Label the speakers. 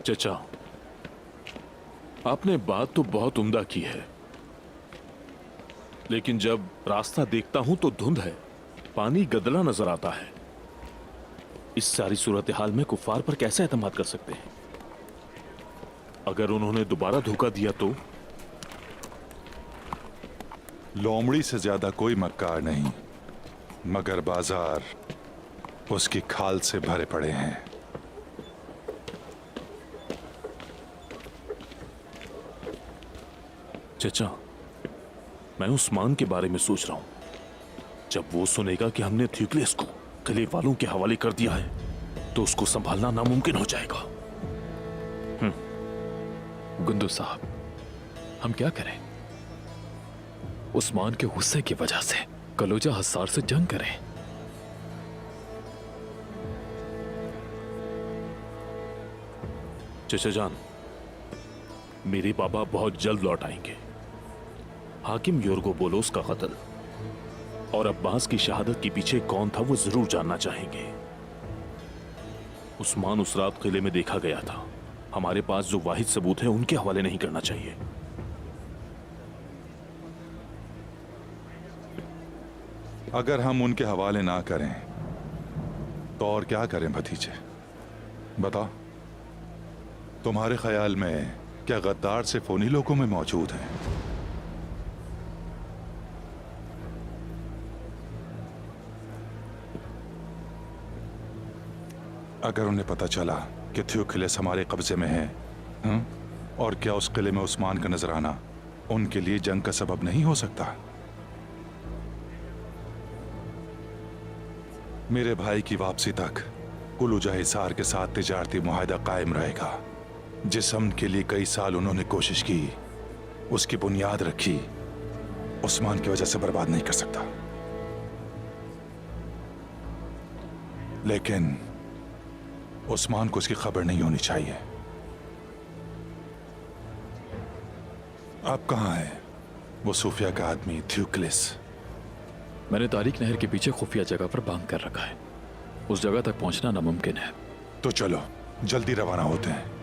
Speaker 1: चचा, आपने बात तो बहुत उम्दा की है, लेकिन जब रास्ता देखता हूं तो धुंध है, पानी गदला नजर आता है। इस सारी सूरत हाल में कुफार पर कैसे एतमाद कर सकते हैं? अगर उन्होंने दोबारा धोखा दिया तो?
Speaker 2: लोमड़ी से ज्यादा कोई मक्कार नहीं, मगर बाजार उसकी खाल से भरे पड़े हैं।
Speaker 1: चचा, मैं उस्मान के बारे में सोच रहा हूं। जब वो सुनेगा कि हमने थ्यूक्लियस को किले वालों के हवाले कर दिया है तो उसको संभालना नामुमकिन हो जाएगा।
Speaker 3: गुंदू साहब, हम क्या करें? उस्मान के गुस्से की वजह से कलोजा हसार से जंग करें।
Speaker 1: चचा जान, मेरे बाबा बहुत जल्द लौट आएंगे। हाकिम योर्गो बोलोस का कत्ल और अब्बास की शहादत के पीछे कौन था वो जरूर जानना चाहेंगे। उस्मान उस रात किले में देखा गया था। हमारे पास जो वाहिद सबूत है उनके हवाले नहीं करना चाहिए।
Speaker 2: अगर हम उनके हवाले ना करें तो और क्या करें भतीजे? बताओ, तुम्हारे ख्याल में क्या गद्दार सिर्फ उन्हीं लोगों में मौजूद हैं? अगर उन्हें पता चला कि थ्यूक्लियस हमारे कब्जे में है, और क्या उस किले में उस्मान का नजर आना उनके लिए जंग का सबब नहीं हो सकता? मेरे भाई की वापसी तक कुलूजा हिसार के साथ तिजारती मुआहदा कायम रहेगा। जिस अमन के लिए कई साल उन्होंने कोशिश की, उसकी बुनियाद रखी, उस्मान की वजह से बर्बाद नहीं कर सकता। लेकिन उस्मान को उसकी खबर नहीं होनी चाहिए। अब कहां है वो सूफिया का आदमी थ्यूक्लियस?
Speaker 3: मैंने तारीख नहर के पीछे खुफिया जगह पर बांध कर रखा है। उस जगह तक पहुंचना नामुमकिन है।
Speaker 2: तो चलो जल्दी रवाना होते हैं।